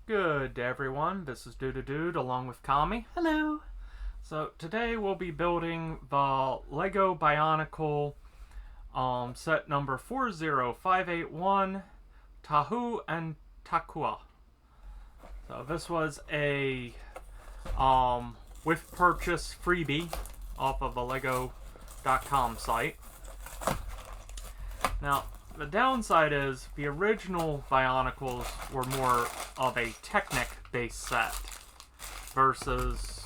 Good day, everyone. This is Dude along with Kami. Hello. So today we'll be building the Lego Bionicle set number 40581, Tahu and Takua. So this was a with purchase freebie off of the Lego.com site. Now, the downside is the original Bionicles were more of a Technic-based set versus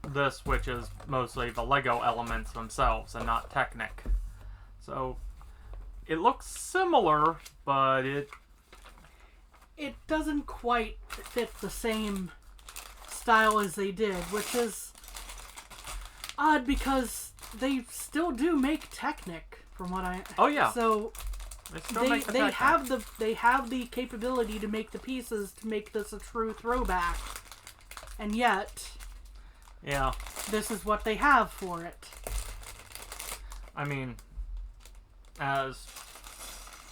this, which is mostly the Lego elements themselves and not Technic. So, it looks similar, but it doesn't quite fit the same style as they did, which is odd because they still do make Technic. From what I so they have the capability to make the pieces to make this a true throwback, and yet this is what they have for it. I mean, as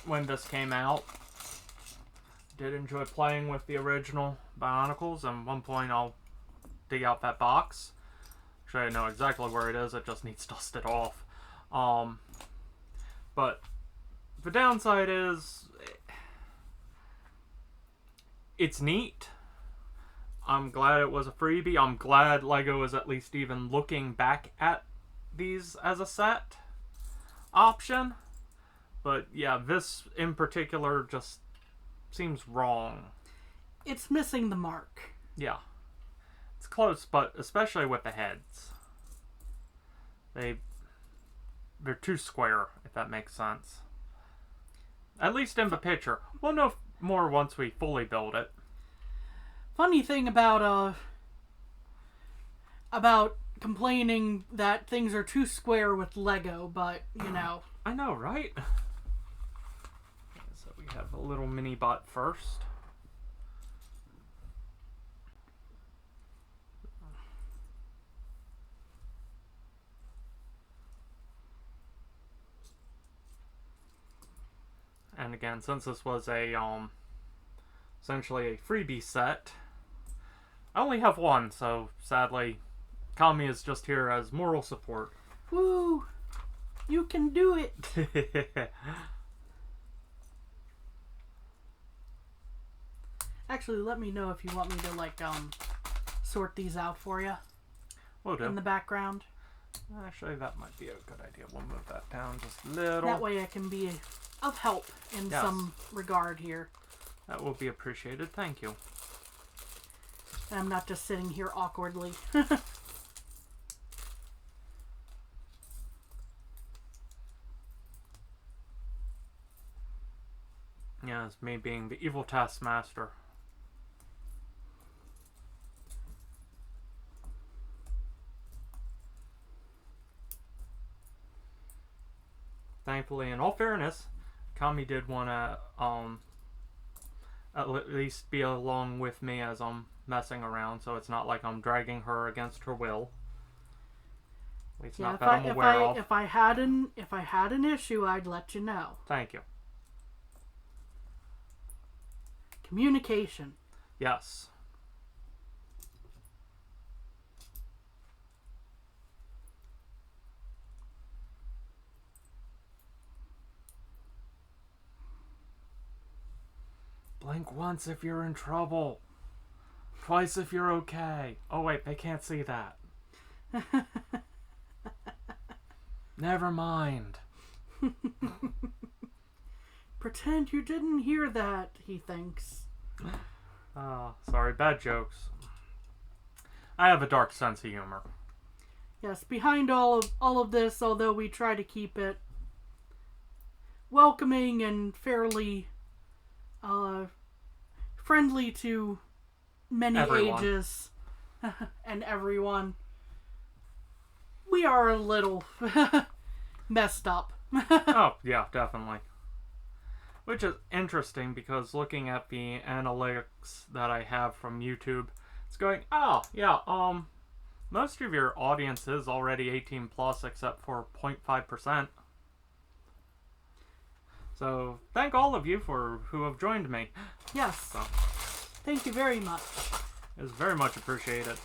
when this came out, did enjoy playing with the original Bionicles, and at one point I'll dig out that box. Actually, I know exactly where it is. It just needs dusted off. But the downside is it's neat. I'm glad it was a freebie. I'm glad Lego is at least even looking back at these as a set option. But yeah, this in particular just seems wrong. It's missing the mark. Yeah. It's close, but especially with the heads. They're too square, if that makes sense. At least in the picture. We'll know more once we fully build it. Funny thing about complaining that things are too square with Lego, but, you know. I know, right? So we have a little mini bot first. And again, since this was a essentially a freebie set, I only have one, so sadly, Kami is just here as moral support. Woo! You can do it! Actually, let me know if you want me to, sort these out for you. Will do. In the background. Actually, that might be a good idea. We'll move that down just a little. That way I can be of help in some regard here. That will be appreciated. Thank you. And I'm not just sitting here awkwardly. Yeah, it's me being the evil taskmaster. Thankfully, in all fairness, Kami did want to at least be along with me as I'm messing around, so it's not like I'm dragging her against her will. At least not that I'm aware of. If I had an issue, I'd let you know. Thank you. Communication. Yes. Blink once if you're in trouble. Twice if you're okay. Oh wait, they can't see that. Never mind. Pretend you didn't hear that, he thinks. Oh, sorry, bad jokes. I have a dark sense of humor. Yes, behind all of this, although we try to keep it welcoming and fairly friendly to many ages and everyone, we are a little messed up. Oh, yeah, definitely. Which is interesting because looking at the analytics that I have from YouTube, it's going, oh, yeah, most of your audience is already 18 plus except for 0.5%. So, thank all of you for who have joined me. Yes. So. Thank you very much. It is very much appreciated.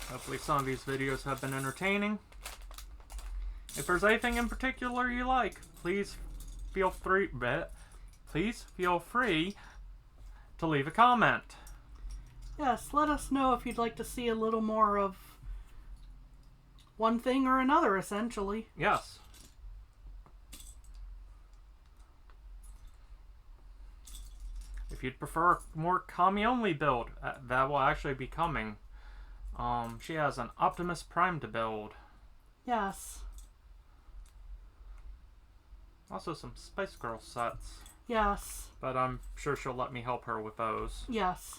Hopefully some of these videos have been entertaining. If there's anything in particular you like, please feel free to leave a comment. Yes, let us know if you'd like to see a little more of one thing or another, essentially. Yes. If you'd prefer a more Kami-only build, that will actually be coming. She has an Optimus Prime to build. Yes. Also some Spice Girl sets. Yes. But I'm sure she'll let me help her with those. Yes.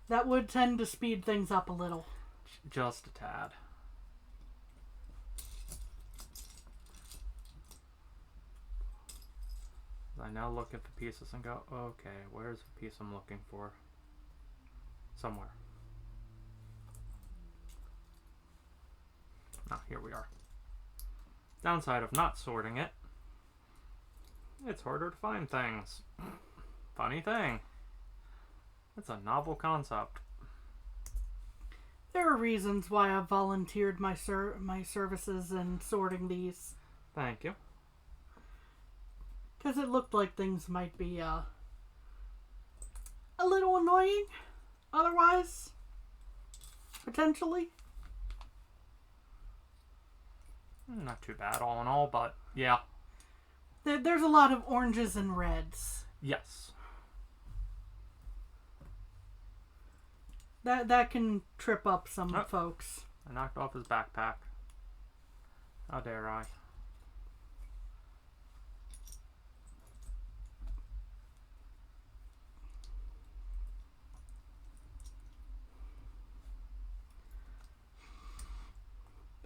That would tend to speed things up a little. Just a tad. I now look at the pieces and go, okay, where's the piece I'm looking for? Somewhere. Ah, here we are. Downside of not sorting it, it's harder to find things. Funny thing. It's a novel concept. There are reasons why I've volunteered my services in sorting these. Thank you. Because it looked like things might be a little annoying otherwise. Potentially. Not too bad all in all, but yeah. There's a lot of oranges and reds. Yes. That can trip up some folks. I knocked off his backpack. How dare I?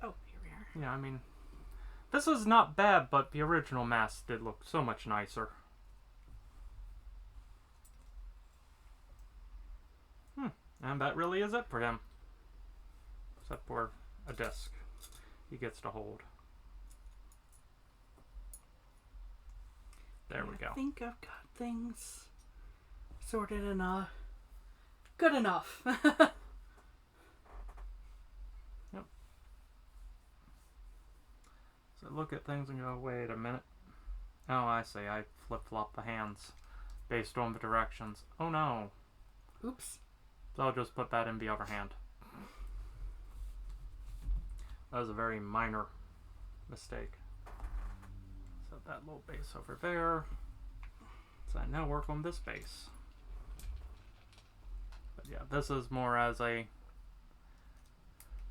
Oh, here we are. Yeah, I mean, this is not bad, but the original mask did look so much nicer. And that really is it for him. Except for a disc he gets to hold. There we go. I think I've got things sorted in a good enough. Yep. So look at things and go, wait a minute. Oh, I see. I flip-flop the hands based on the directions. Oh no. Oops. So I'll just put that in the other hand. That was a very minor mistake. Set that little base over there. So I now work on this base. But yeah, this is more as a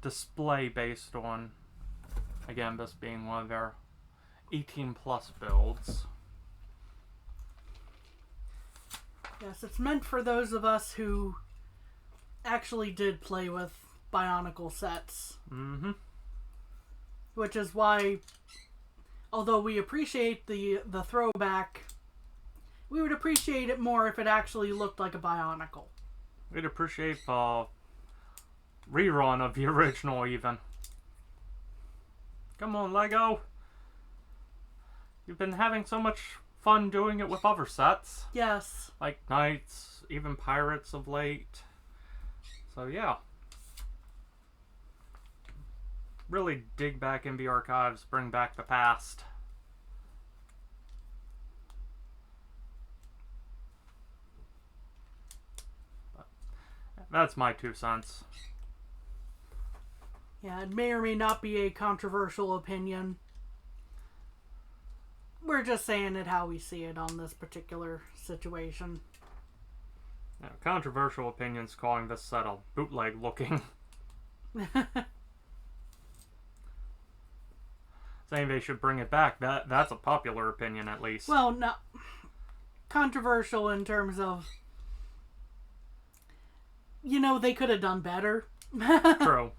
display based on, again, this being one of their 18 plus builds. Yes, it's meant for those of us who actually did play with Bionicle sets. Mm-hmm. Which is why, although we appreciate the throwback, we would appreciate it more if it actually looked like a Bionicle. We'd appreciate the rerun of the original even. Come on, Lego. You've been having so much fun doing it with other sets. Yes. Like Knights, even Pirates of late. So yeah. Really dig back in the archives, bring back the past. But that's my 2 cents. Yeah, it may or may not be a controversial opinion. We're just saying it how we see it on this particular situation. Now, controversial opinions calling this set a bootleg looking. Saying they should bring it back. That's a popular opinion, at least. Well, no. Controversial in terms of, you know, they could have done better. True.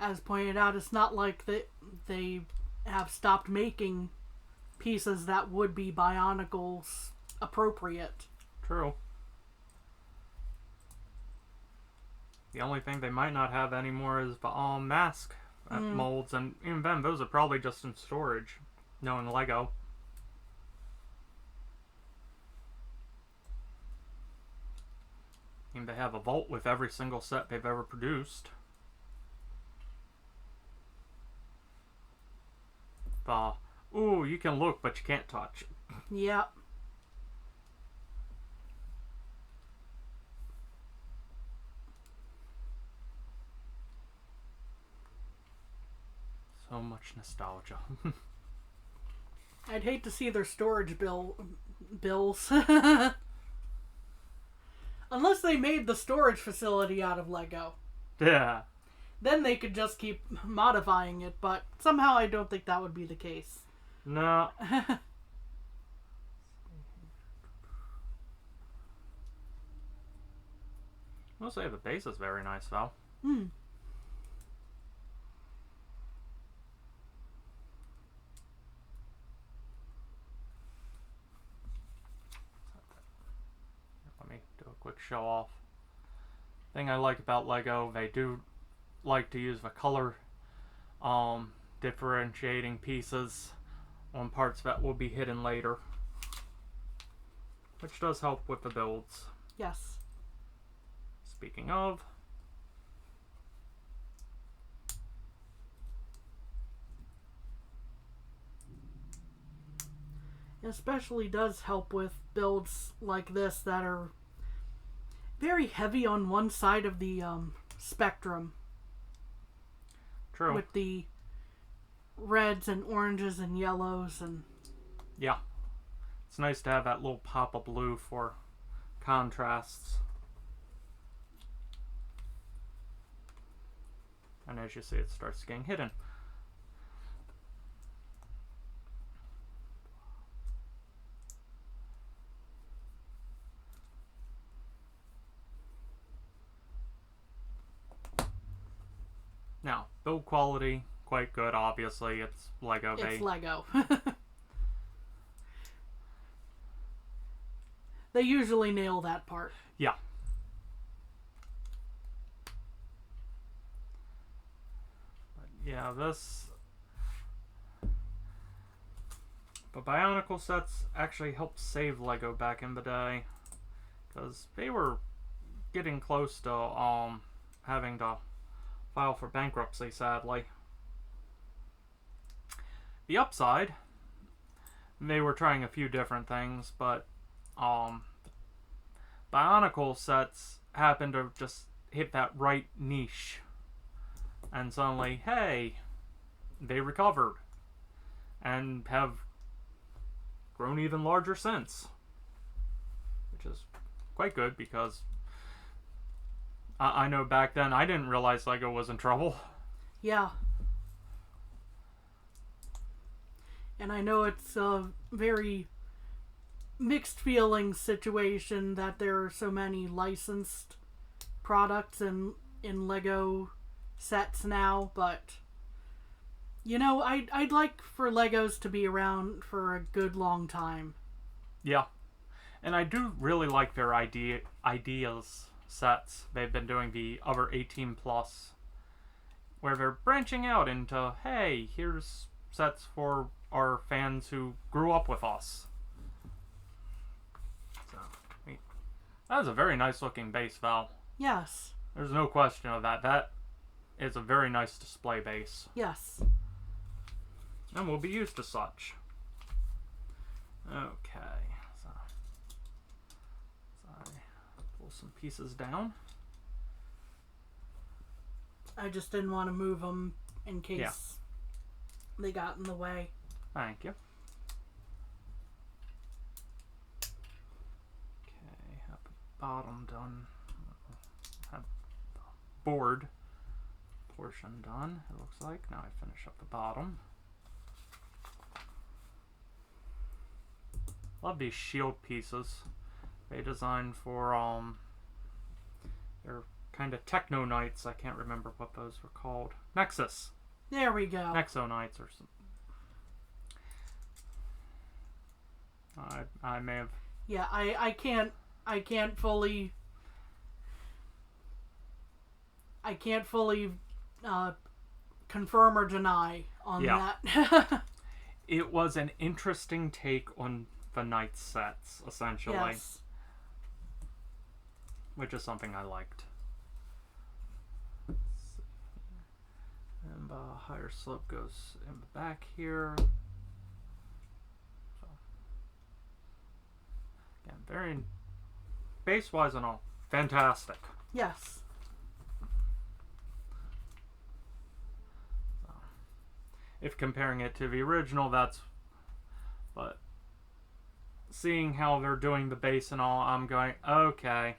As pointed out, it's not like they have stopped making pieces that would be Bionicles appropriate. True. The only thing they might not have anymore is the mask molds, and even then, those are probably just in storage, knowing Lego. And they have a vault with every single set they've ever produced. Ooh, you can look, but you can't touch. Yep. So much nostalgia. I'd hate to see their storage bills. Unless they made the storage facility out of Lego. Yeah. Then they could just keep modifying it, but somehow I don't think that would be the case. No. I'll say the base is very nice, though. Hmm. Let me do a quick show off. Thing I like about Lego, they do like to use the color differentiating pieces on parts that will be hidden later, which does help with the builds. Yes. Speaking of, It especially does help with builds like this that are very heavy on one side of the spectrum. true. With the reds and oranges and yellows and... Yeah. It's nice to have that little pop of blue for contrasts. And as you see, it starts getting hidden. Now, build quality, quite good, obviously. It's Lego. It's Lego. They usually nail that part. Yeah. But yeah, the Bionicle sets actually helped save Lego back in the day, because they were getting close to having to file for bankruptcy, sadly. The upside, they were trying a few different things, but Bionicle sets happened to just hit that right niche, and suddenly, hey, they recovered and have grown even larger since, which is quite good, because I know back then I didn't realize Lego was in trouble. Yeah. And I know it's a very mixed feeling situation that there are so many licensed products in Lego sets now, but you know, I'd like for Legos to be around for a good long time. Yeah. And I do really like their ideas sets. They've been doing the other 18 plus, where they're branching out into, hey, here's sets for our fans who grew up with us. So, that is a very nice looking base, Val. Yes. There's no question of that. That is a very nice display base. Yes. And will be used as such. Okay. So I pull some pieces down. I just didn't want to move them in case they got in the way. Thank you. Okay, have the bottom done. Have the board portion done, it looks like. Now I finish up the bottom. Love these shield pieces. They designed for they're kind of Techno Knights. I can't remember what those were called. Nexus. There we go. Nexo Knights or something. I may have. Yeah, I can't fully confirm or deny on that. It was an interesting take on the night sets, essentially. Yes. Which is something I liked. And the higher slope goes in the back here. So, again, very base-wise and all, fantastic. Yes. So, if comparing it to the original, but seeing how they're doing the base and all, I'm going, okay,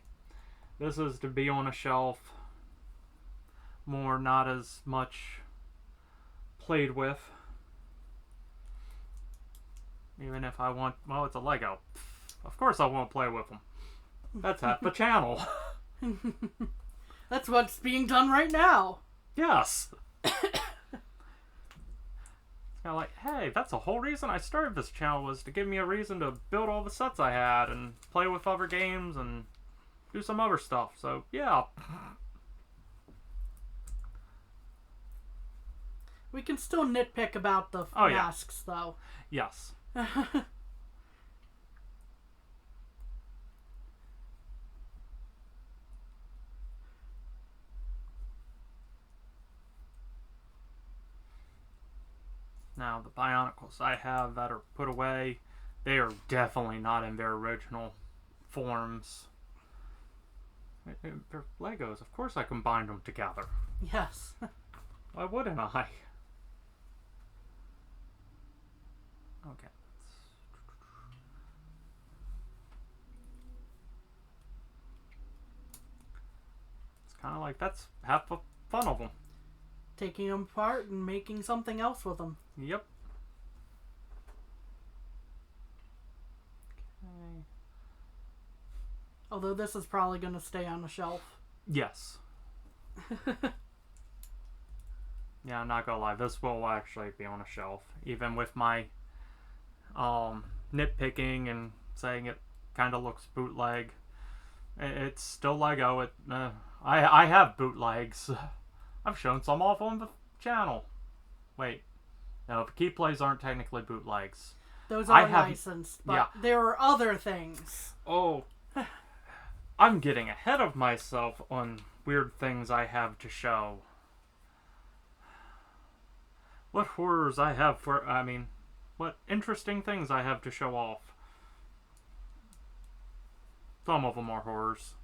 this is to be on a shelf. More, not as much played with. Even if I want, well, it's a Lego. Of course I won't play with them. That's half the channel. That's what's being done right now. Yes. It's kind of like, hey, that's the whole reason I started this channel, was to give me a reason to build all the sets I had and play with other games and do some other stuff. So, yeah. We can still nitpick about the masks, though. Yes. Now, the Bionicles I have that are put away, they are definitely not in their original forms. They're Legos. Of course I combined them together. Yes. Why wouldn't I? Okay. It's kind of like that's half the fun of them. Taking them apart and making something else with them. Yep. Okay. Although this is probably going to stay on the shelf. Yes. Yeah, I'm not gonna lie. This will actually be on a shelf, even with my nitpicking and saying it kind of looks bootleg. It's still Lego. I have bootlegs. I've shown some off on the channel. Wait, no, the key plays aren't technically bootlegs. Those are licensed, but there are other things. Oh, I'm getting ahead of myself on weird things I have to show. What horrors I have what interesting things I have to show off. Some of them are horrors.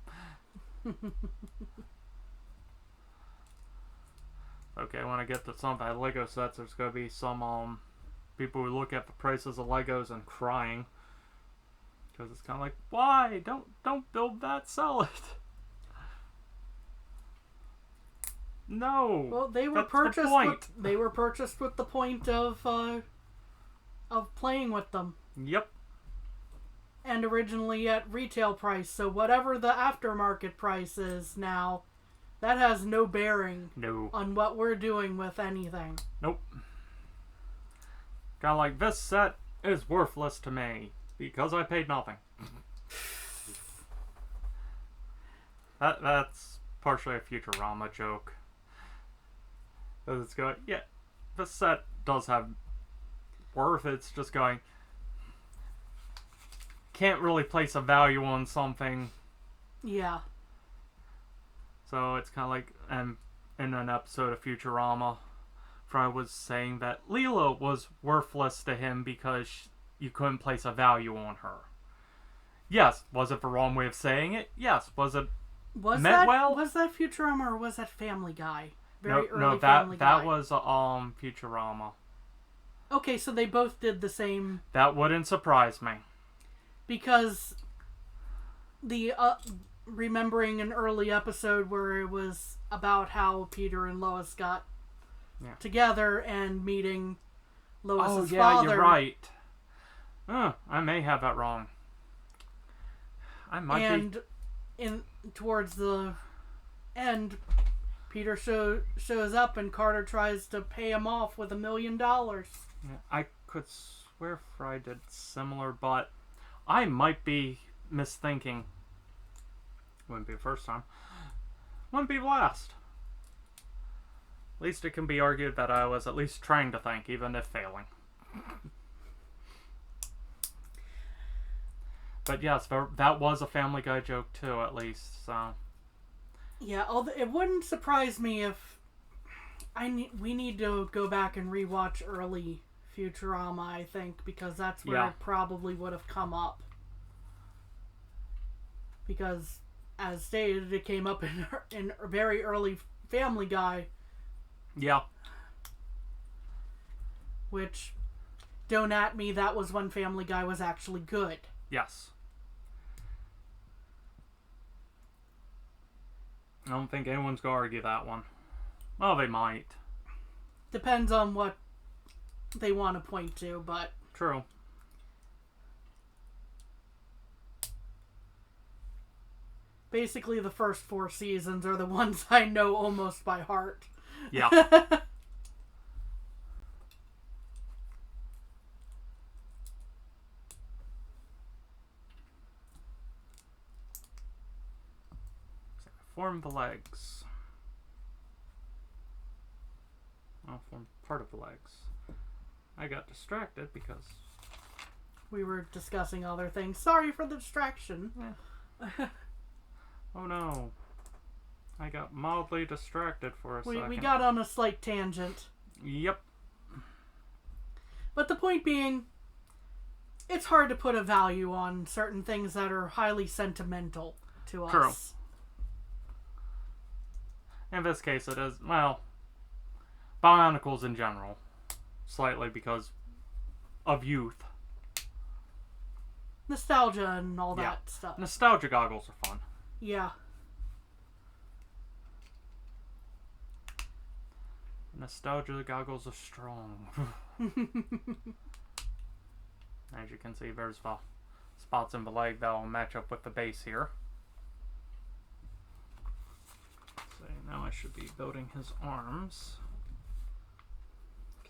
Okay, when I get to some of the Lego sets, there's going to be some people who look at the prices of Legos and crying. Because it's kind of like, why? Don't build that, sell it. No. Well, they were purchased. They were purchased with the point of playing with them. Yep. And originally at retail price, so whatever the aftermarket price is now, that has no bearing on what we're doing with anything. Nope. Kind of like, this set is worthless to me because I paid nothing. That's partially a Futurama joke. It's going, yeah, this set does have worth. It's just going, can't really place a value on something. Yeah. So it's kind of like, in an episode of Futurama, Fry was saying that Leela was worthless to him because you couldn't place a value on her. Yes. Was it the wrong way of saying it? Yes. Was it meant well? Was that Futurama or was that Family Guy? No, Family Guy. That was Futurama. Okay, so they both did the same. That wouldn't surprise me. Because the remembering an early episode where it was about how Peter and Lois got together and meeting Lois's father. You're right. I may have that wrong. I might be. Towards the end, Peter shows up and Carter tries to pay him off with $1 million. Yeah, I could swear Fry did similar, but I might be misthinking. Wouldn't be the first time. Wouldn't be the last. At least it can be argued that I was at least trying to think, even if failing. But yes, that was a Family Guy joke too, at least. So Yeah, although it wouldn't surprise me if we need to go back and rewatch early Futurama, I think, because that's where it probably would have come up. Because, as stated, it came up in very early Family Guy. Yeah. Which, don't at me, that was when Family Guy was actually good. Yes. I don't think anyone's gonna argue that one. Well, they might. Depends on what they want to point to, but... True. Basically, the first 4 seasons are the ones I know almost by heart. Yeah. Form the legs. I'll form part of the legs. I got distracted because... we were discussing other things. Sorry for the distraction. Yeah. Oh no. I got mildly distracted for a second. We got on a slight tangent. Yep. But the point being, it's hard to put a value on certain things that are highly sentimental to us. True. In this case, it is, well, Bionicles in general. Slightly because of youth. Nostalgia and all that stuff. Nostalgia goggles are fun. Yeah. Nostalgia goggles are strong. As you can see, there's the spots in the leg that will match up with the base here. So now I should be building his arms.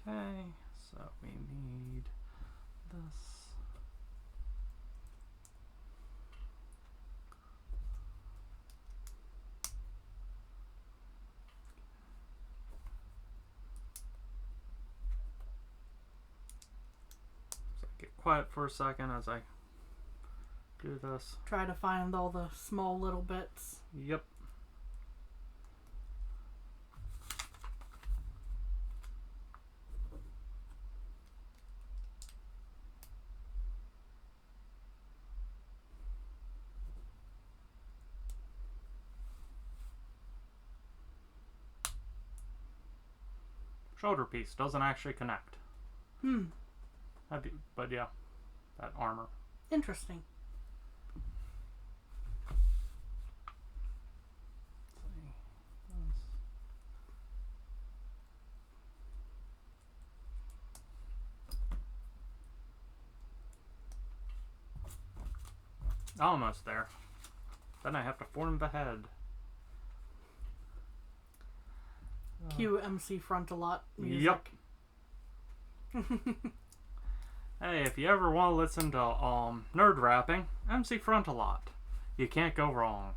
Okay, so we need this. Get quiet for a second as I do this. Try to find all the small little bits. Yep. Shoulder piece doesn't actually connect. But yeah, that armor. Interesting. Almost there. Then I have to form the head. Cue MC Frontalot music. Yep. Hey, if you ever want to listen to nerd rapping, MC Frontalot. You can't go wrong.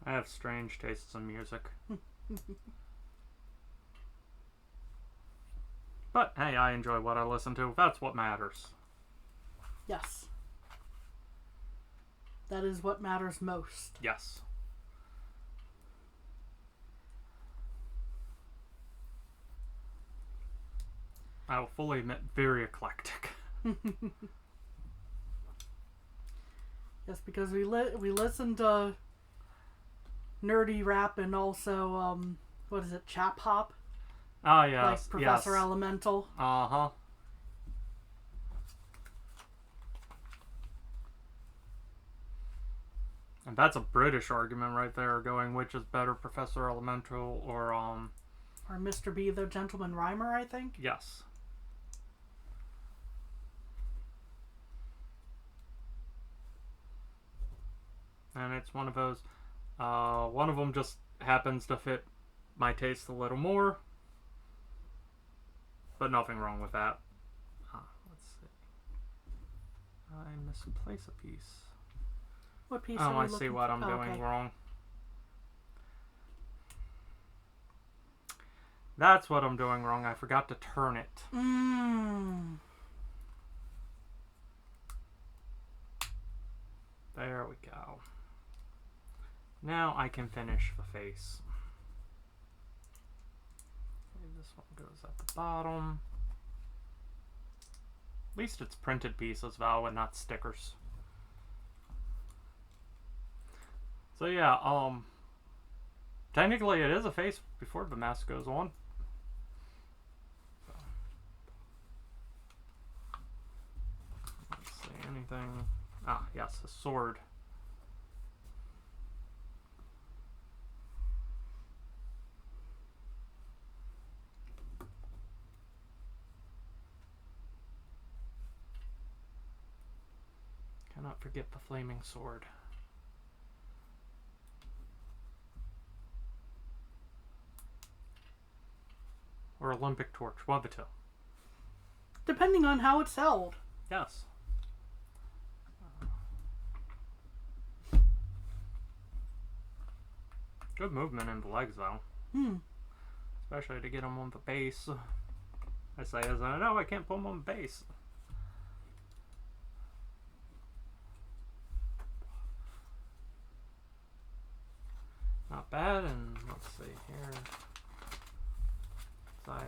I have strange tastes in music. But hey, I enjoy what I listen to. That's what matters. Yes. That is what matters most. Yes. I will fully admit, very eclectic. Yes, because we listened to nerdy rap and also what is it, chap hop? Oh yes, like Professor yes. Elemental. Uh-huh. And that's a British argument right there, going which is better, Professor Elemental or Or Mr. B, the Gentleman Rhymer, I think. Yes. And it's one of those, one of them just happens to fit my taste a little more, but nothing wrong with that. I misplaced a piece. What piece Oh, are we I see looking what for? I'm doing Okay. wrong. That's what I'm doing wrong. I forgot to turn it. There we go. Now I can finish the face. Okay, this one goes at the bottom. At least it's printed pieces, though, and not stickers. So yeah, technically it is a face before the mask goes on. So. Let's see, anything? Ah, yes, a sword. Cannot forget the flaming sword. Or Olympic torch, one of the two. Depending on how it's held. Yes. Good movement in the legs, though. Especially to get them on the base. I say as I know, I can't put them on the base. Not bad, and let's see here. So I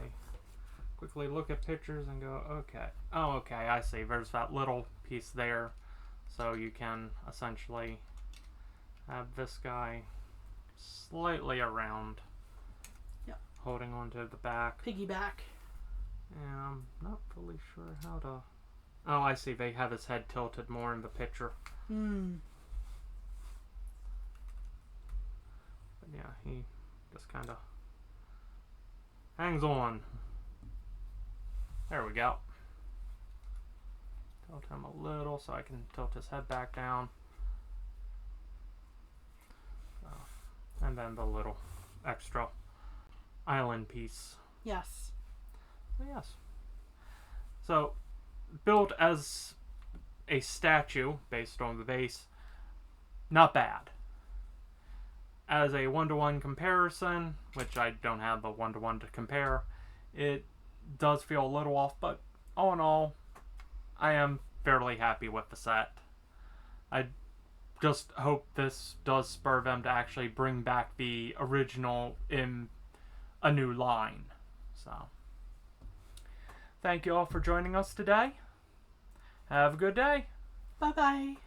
quickly look at pictures and go, okay. Oh, okay, I see. There's that little piece there. So you can essentially have this guy slightly around. Yep. Holding onto the back. Piggyback. And I'm not fully sure how to... Oh, I see. They have his head tilted more in the picture. But yeah, he just kind of hangs on. There we go. Tilt him a little so I can tilt his head back down. So, and then the little extra island piece. Yes. So yes. So, built as a statue based on the base, not bad. As a one-to-one comparison, which I don't have a one-to-one to compare, it does feel a little off, but all in all, I am fairly happy with the set. I just hope this does spur them to actually bring back the original in a new line. So, thank you all for joining us today. Have a good day. Bye-bye.